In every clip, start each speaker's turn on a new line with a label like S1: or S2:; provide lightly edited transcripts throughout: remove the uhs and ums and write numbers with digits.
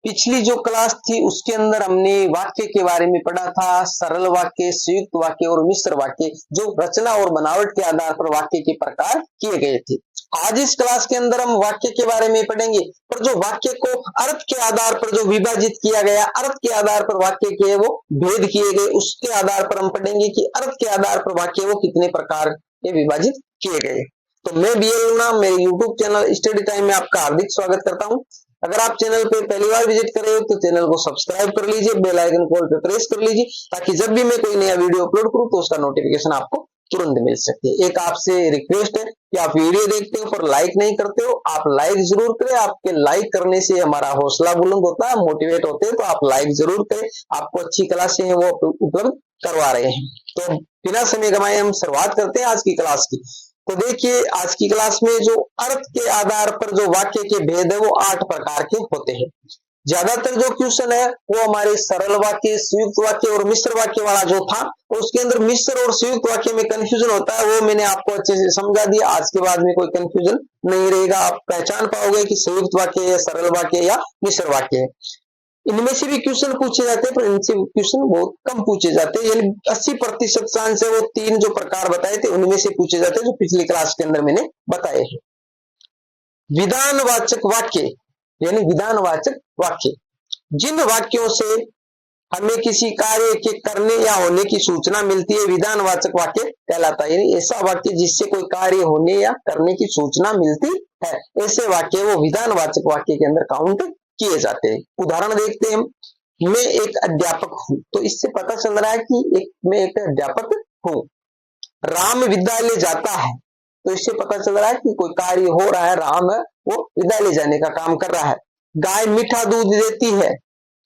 S1: पिछली जो क्लास थी उसके अंदर हमने वाक्य के बारे में पढ़ा था, सरल वाक्य, संयुक्त वाक्य और मिश्र वाक्य, जो रचना और बनावट के आधार पर वाक्य के प्रकार किए गए थे। आज इस क्लास के अंदर हम वाक्य के बारे में पढ़ेंगे, पर जो वाक्य को अर्थ के आधार पर जो विभाजित किया गया, अर्थ के आधार पर वाक्य के वो भेद किए गए, उसके आधार पर हम पढ़ेंगे कि अर्थ के आधार पर वाक्य वो कितने प्रकार के विभाजित किए गए। तो मैं BL लूना, मेरे YouTube चैनल स्टडी टाइम में आपका हार्दिक स्वागत करता हूं। अगर आप चैनल पे पहली बार विजिट कर रहे हो तो चैनल को सब्सक्राइब कर लीजिए, बेल आइकन कॉल पे प्रेस कर लीजिए, ताकि जब भी मैं कोई नया वीडियो अपलोड करूं तो उसका नोटिफिकेशन आपको तुरंत मिल सके। एक आपसे रिक्वेस्ट है कि आप वीडियो देखते हो पर लाइक नहीं करते हो, आप लाइक जरूर करें। आपके लाइक करने से हमारा हौसला बुलंद होता है, मोटिवेट होते हैं, तो आप लाइक जरूर करें। आपको अच्छी क्लासें हैं वो उपलब्ध करवा रहे हैं। तो बिना समय गंवाए हम शुरुआत करते हैं आज की क्लास की। तो देखिए, आज की क्लास में जो अर्थ के आधार पर जो वाक्य के भेद है वो 8 प्रकार के होते हैं। ज्यादातर जो क्वेश्चन है वो हमारे सरल वाक्य, संयुक्त वाक्य और मिश्र वाक्य वाला जो था, उसके अंदर मिश्र और संयुक्त वाक्य में कंफ्यूजन होता है, वो मैंने आपको अच्छे से समझा दिया। आज के बाद में कोई कंफ्यूजन नहीं रहेगा, आप पहचान पाओगे कि संयुक्त वाक्य है, सरल वाक्य या मिश्र वाक्य है। इनमें से भी क्वेश्चन पूछे जाते हैं, पर इनसे क्वेश्चन बहुत कम पूछे जाते हैं, यानी 80% चांस है वो 3 जो प्रकार बताए थे उनमें से पूछे जाते हैं, जो पिछली क्लास के अंदर मैंने बताए हैं। विधानवाचक वाक्य, यानी विधानवाचक वाक्य, जिन वाक्यों से हमें किसी कार्य के करने या होने की सूचना मिलती है, विधानवाचक वाक्य कहलाता है। यानी ऐसा वाक्य जिससे कोई कार्य होने या करने की सूचना मिलती है, ऐसे वाक्य वो विधानवाचक वाक्य के अंदर काउंट किए जाते हैं। उदाहरण देखते हैं, मैं एक अध्यापक हूं, तो इससे पता चल रहा है कि मैं एक अध्यापक हूं। राम विद्यालय जाता है, तो इससे पता चल रहा है कि कोई कार्य हो रहा है, राम है वो विद्यालय जाने का काम कर रहा है। गाय मीठा दूध देती है,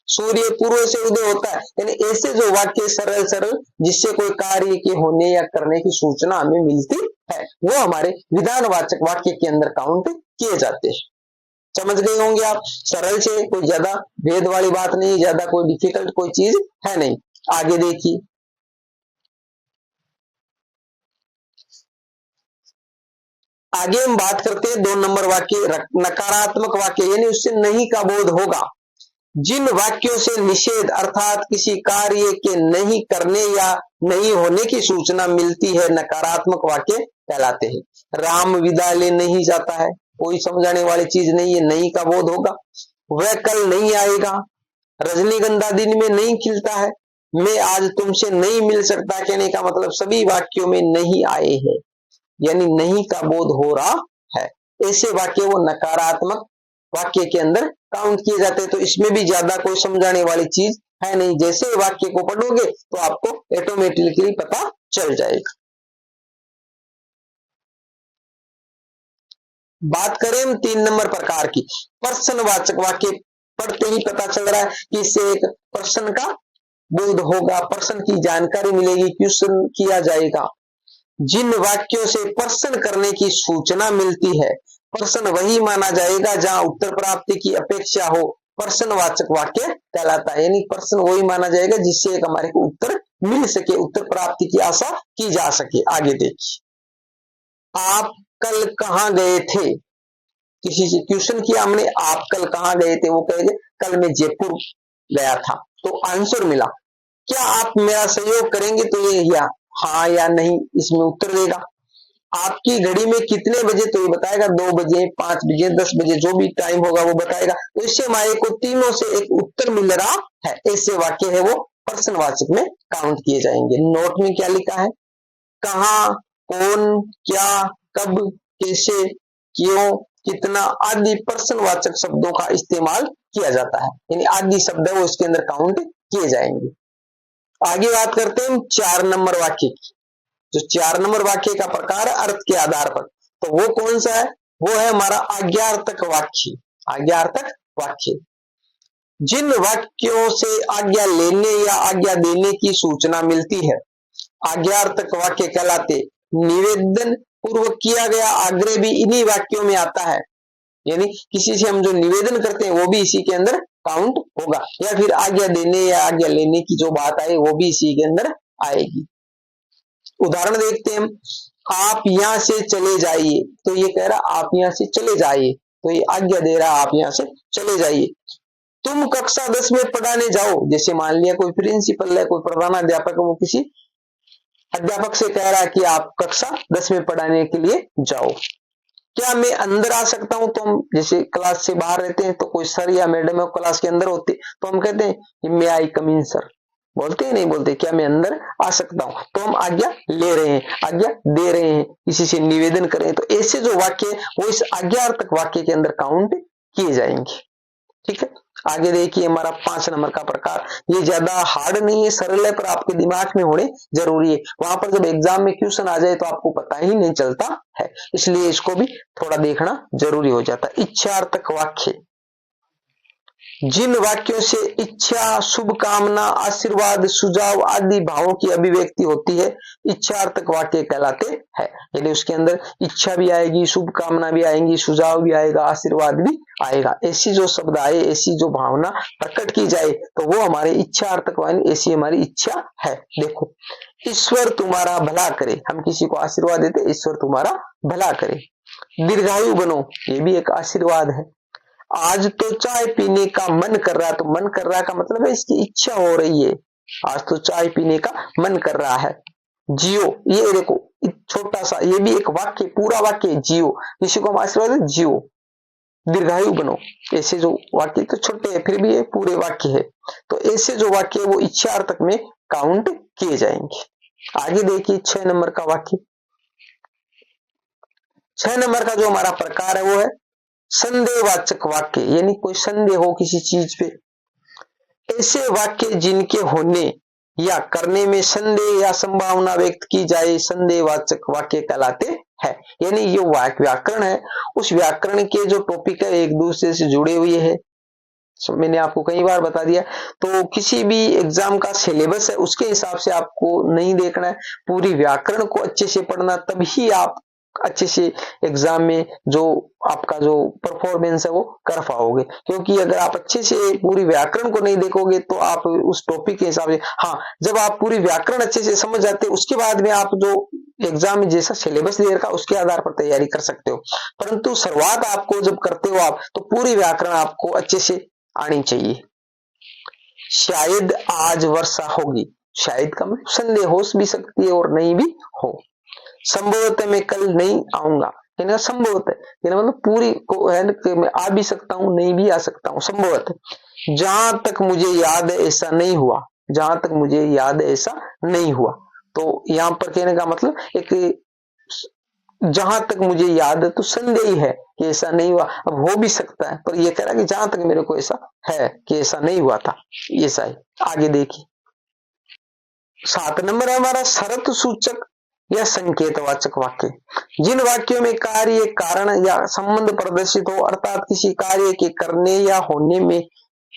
S1: सूर्य पूर्व से उदय होता है। यानी ऐसे जो वाक्य सरल सरल जिससे कोई कार्य के होने या करने की सूचना हमें मिलती है, वो हमारे विधानवाचक वाक्य के अंदर काउंट किए जाते हैं। समझ गए होंगे आप, सरल से कोई ज्यादा भेद वाली बात नहीं, ज्यादा कोई डिफिकल्ट कोई चीज है नहीं। आगे देखिए, आगे हम बात करते हैं 2 नंबर वाक्य, नकारात्मक वाक्य, यानी उससे नहीं का बोध होगा। जिन वाक्यों से निषेध अर्थात किसी कार्य के नहीं करने या नहीं होने की सूचना मिलती है, नकारात्मक वाक्य कहलाते हैं। राम विद्यालय नहीं जाता है, कोई समझाने वाली चीज नहीं है, नहीं का बोध होगा। वह कल नहीं आएगा, रजनीगंधा दिन में नहीं खिलता है, मैं आज तुमसे नहीं मिल सकता, कहने का मतलब सभी वाक्यों में नहीं आए हैं, यानी नहीं का बोध हो रहा है। ऐसे वाक्य वो नकारात्मक वाक्य के अंदर काउंट किए जाते हैं। तो इसमें भी ज्यादा कोई समझाने वाली चीज है नहीं, जैसे वाक्य को पढ़ोगे तो आपको ऑटोमेटिकली पता चल जाएगा। बात करें हम 3 नंबर प्रकार की, प्रश्नवाचक वाक्य। पढ़ते ही पता चल रहा है कि इससे एक प्रश्न का बोध होगा, प्रश्न की जानकारी मिलेगी, क्वेश्चन किया जाएगा। जिन वाक्यों से प्रश्न करने की सूचना मिलती है, प्रश्न वही माना जाएगा जहां उत्तर प्राप्ति की अपेक्षा हो, प्रश्नवाचक वाक्य कहलाता है। यानी प्रश्न वही माना जाएगा जिससे एक हमारे को उत्तर मिल सके, उत्तर प्राप्ति की आशा की जा सके। आगे देखिए, आप कल कहां गए थे, किसी से क्वेश्चन किया हमने, आप कल कहां गए थे, वो कहेंगे कल मैं जयपुर गया था, तो आंसर मिला। क्या आप मेरा सहयोग करेंगे, तो ये या हाँ या नहीं इसमें उत्तर देगा। आपकी घड़ी में कितने बजे, तो ये बताएगा 2 बजे, 5 बजे, 10 बजे, जो भी टाइम होगा वो बताएगा। तो इससे हमारे को तीनों से एक उत्तर मिल रहा है। ऐसे वाक्य है वो प्रश्नवाचक में काउंट किए जाएंगे। नोट में क्या लिखा है, कहां, कौन, क्या, कब, कैसे, क्यों, कितना आदि प्रश्नवाचक शब्दों का इस्तेमाल किया जाता है, यानी आदि शब्द है वो इसके अंदर काउंट किए जाएंगे। आगे बात करते हैं 4 नंबर वाक्य की। जो 4 नंबर वाक्य का प्रकार है अर्थ के आधार पर, तो वो कौन सा है, वो है हमारा आज्ञार्थक वाक्य। आज्ञार्थक वाक्य, जिन वाक्यों से आज्ञा लेने या आज्ञा देने की सूचना मिलती है, आज्ञार्थक वाक्य कहलाते। निवेदन पूर्वक किया गया आग्रह भी इन्हीं वाक्यों में आता है, यानी किसी से हम जो निवेदन करते हैं वो भी इसी के अंदर काउंट होगा, या फिर आज्ञा देने या आज्ञा लेने की जो बात आए वो भी इसी के अंदर आएगी। उदाहरण देखते हैं, आप यहां से चले जाइए, तो ये कह रहा आप यहां से चले जाइए, तो ये आज्ञा दे रहा आप यहां से चले जाइए। तुम कक्षा 10 में पढ़ाने जाओ, जैसे मान लिया कोई प्रिंसिपल है, कोई प्रधानाध्यापक है, वो किसी अध्यापक से कह रहा है कि आप कक्षा 10 में पढ़ाने के लिए जाओ, क्या मैं अंदर आ सकता हूं? तो हम जैसे क्लास से बाहर रहते हैं तो कोई सर या मैडम है क्लास के अंदर होते, तो हम कहते हैं मे आई कम इन सर, बोलते ही नहीं बोलते, क्या मैं अंदर आ सकता हूं? तो हम आज्ञा ले रहे हैं, आज्ञा दे रहे हैं, किसी से निवेदन कर रहे हैं, तो ऐसे जो वाक्य वो इस आज्ञार्थक वाक्य के अंदर काउंट किए जाएंगे। ठीक है, आगे देखिए हमारा 5 नंबर का प्रकार, ये ज्यादा हार्ड नहीं है, सरल है, पर आपके दिमाग में होने जरूरी है। वहां पर जब एग्जाम में क्वेश्चन आ जाए तो आपको पता ही नहीं चलता है, इसलिए इसको भी थोड़ा देखना जरूरी हो जाता है। इच्छार्थक वाक्य, जिन वाक्यों से इच्छा, शुभकामना, आशीर्वाद, सुझाव आदि भावों की अभिव्यक्ति होती है, इच्छार्थक वाक्य कहलाते हैं। यानी उसके अंदर इच्छा भी आएगी, शुभकामना भी आएंगी, सुझाव भी आएगा, आशीर्वाद भी आएगा, ऐसी जो शब्द आए, ऐसी जो भावना प्रकट की जाए तो वो हमारे इच्छार्थक वाक्य, ऐसी हमारी इच्छा है। देखो, ईश्वर तुम्हारा भला करे, हम किसी को आशीर्वाद देते, ईश्वर तुम्हारा भला करे। दीर्घायु बनो, ये भी एक आशीर्वाद है। आज तो चाय पीने का मन कर रहा है, तो मन कर रहा का मतलब है इसकी इच्छा हो रही है, आज तो चाय पीने का मन कर रहा है। जियो, ये देखो छोटा सा, ये भी एक वाक्य, पूरा वाक्य जियो, किसी को हम आशीर्वाद दें, जियो। दीर्घायु बनो, ऐसे जो वाक्य तो छोटे हैं फिर भी ये पूरे वाक्य है, तो ऐसे जो वाक्य वो इच्छार्थक में काउंट किए जाएंगे। आगे देखिए 6 नंबर का वाक्य, 6 नंबर का जो हमारा प्रकार है वो है संदेहवाचक वाक्य, यानी कोई संदेह हो किसी चीज पे, ऐसे वाक्य जिनके होने या करने में संदेह या संभावना व्यक्त की जाए संदेहवाचक वाक्य कहलाते हैं। यानी ये व्याकरण है, उस व्याकरण के जो टॉपिक है एक दूसरे से जुड़े हुए हैं। मैंने आपको कई बार बता दिया, तो किसी भी एग्जाम का सिलेबस है उसके हिसाब से आपको नहीं देखना है, पूरी व्याकरण को अच्छे से पढ़ना, तभी आप अच्छे से एग्जाम में जो आपका जो परफॉर्मेंस है वो कर पाओगे। क्योंकि अगर आप अच्छे से पूरी व्याकरण को नहीं देखोगे तो आप उस टॉपिक के हिसाब से, हाँ जब आप पूरी व्याकरण अच्छे से समझ जाते हैं उसके बाद में आप जो एग्जाम में जैसा सिलेबस दे रखा उसके आधार पर तैयारी कर सकते हो, परंतु शुरुआत आपको जब करते हो आप तो पूरी व्याकरण आपको अच्छे से आनी चाहिए। शायद आज वर्षा होगी, शायद का मतलब संदेह हो भी सकती है और नहीं भी हो। संभवतः मैं कल नहीं आऊंगा, संभवतः मतलब पूरी को है कि मैं आ भी सकता हूं नहीं भी आ सकता हूं, संभवतः। जहां तक मुझे याद है ऐसा नहीं हुआ, जहां तक मुझे याद है ऐसा नहीं हुआ, तो यहां पर कहने का मतलब एक जहां तक मुझे याद है तो संदेह है कि ऐसा नहीं हुआ, अब हो भी सकता है, पर यह कह रहा कि जहां तक मेरे को ऐसा है कि ऐसा नहीं हुआ था, ऐसा है। आगे देखिए 7 नंबर है हमारा शर्त सूचक या संकेतवाचक वाक्य, जिन वाक्यों में कार्य, कारण या संबंध प्रदर्शित हो, अर्थात किसी कार्य के करने या होने में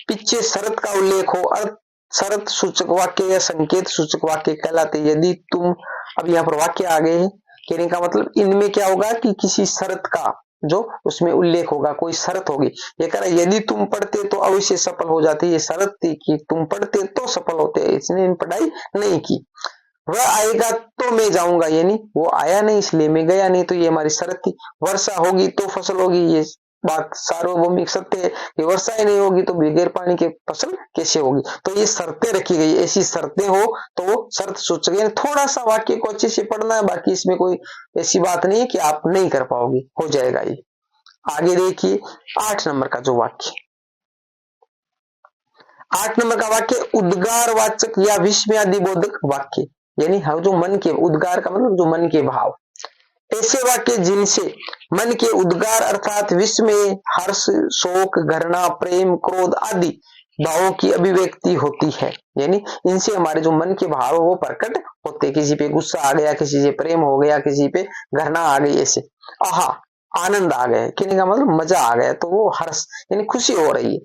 S1: पीछे शर्त का उल्लेख हो, अर्थ शर्त सूचक वाक्य या संकेत सूचक वाक्य कहलाते। यदि तुम, अब यहाँ पर वाक्य आ गए हैं, कहने का मतलब इनमें क्या होगा कि किसी शर्त का जो उसमें उल्लेख होगा, कोई शर्त होगी। ये कह रहा है यदि तुम पढ़ते तो अवश्य सफल हो जाते, ये शर्त थी कि तुम पढ़ते तो सफल होते, इसने पढ़ाई नहीं की। वह आएगा तो मैं जाऊंगा, यानी वो आया नहीं इसलिए मैं गया नहीं, तो ये हमारी शर्त थी। वर्षा होगी तो फसल होगी, ये बात सार्वभौमिक सत्य है कि वर्षा ही नहीं होगी तो बगैर पानी के फसल कैसे होगी, तो ये शर्तें रखी गई, ऐसी शर्तें हो तो वो शर्त सूचक है। थोड़ा सा वाक्य को अच्छे से पढ़ना है, बाकी इसमें कोई ऐसी बात नहीं है कि आप नहीं कर पाओगे, हो जाएगा ये। आगे देखिए 8 नंबर का जो वाक्य, 8 नंबर का वाक्य उद्गारवाचक या विस्मयादिबोधक वाक्य, यानी हम जो मन के, उद्गार का मतलब जो मन के भाव, ऐसे वाक्य जिनसे मन के उद्गार अर्थात विस्मय, हर्ष, शोक, घृणा, प्रेम, क्रोध आदि भावों की अभिव्यक्ति होती है, यानी इनसे हमारे जो मन के भाव वो प्रकट होते, किसी पे गुस्सा आ गया, किसी से प्रेम हो गया, किसी पे घृणा आ गई, ऐसे आहा आनंद आ गया, कहने का मतलब मजा आ गया, तो वो हर्ष यानी खुशी हो रही है।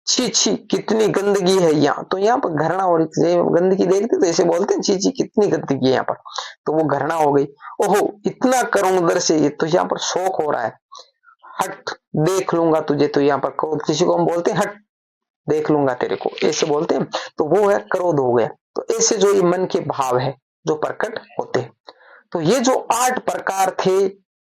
S1: छी छी कितनी गंदगी है यहाँ, तो यहाँ पर घृणा हो रही है, गंदगी देखते तो ऐसे बोलते हैं छी छी कितनी गंदगी है यहाँ पर, तो वो घृणा हो गई। ओहो इतना करुण दर से, तो यहाँ पर शोक हो रहा है। हट देख लूंगा तुझे, तो यहाँ पर क्रोध, किसी को हम बोलते हैं हट देख लूंगा तेरे को, ऐसे बोलते हैं, तो वो है क्रोध हो गया। तो ऐसे जो ये मन के भाव है जो प्रकट होते हैं, तो ये जो 8 प्रकार थे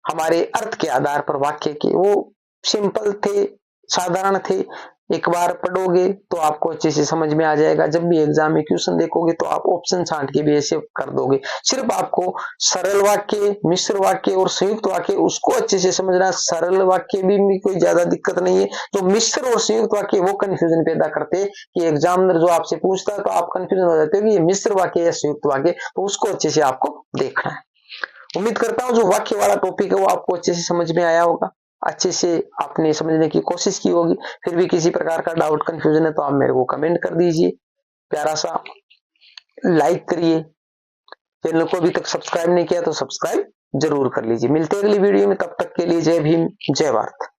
S1: हमारे अर्थ के आधार पर वाक्य के, वो सिंपल थे, साधारण थे, एक बार पढ़ोगे तो आपको अच्छे से समझ में आ जाएगा। जब भी एग्जाम में क्वेश्चन देखोगे तो आप ऑप्शन छांट के भी ऐसे कर दोगे। सिर्फ आपको सरल वाक्य, मिश्र वाक्य और संयुक्त वाक्य उसको अच्छे से समझना। सरल वाक्य भी कोई ज्यादा दिक्कत नहीं है, तो मिश्र और संयुक्त वाक्य वो कंफ्यूजन पैदा करते कि एग्जामिनर जो आपसे पूछता है तो आप कंफ्यूजन हो जाते हो कि ये मिश्र वाक्य या संयुक्त वाक्य, तो उसको अच्छे से आपको देखना है। उम्मीद करता हूं जो वाक्य वाला टॉपिक है वो आपको अच्छे से समझ में आया होगा, अच्छे से आपने समझने की कोशिश की होगी। फिर भी किसी प्रकार का डाउट कंफ्यूजन है तो आप मेरे को कमेंट कर दीजिए, प्यारा सा लाइक करिए। चैनल को अभी तक सब्सक्राइब नहीं किया तो सब्सक्राइब जरूर कर लीजिए। मिलते हैं अगली वीडियो में, तब तक के लिए जय भीम, जय भारत।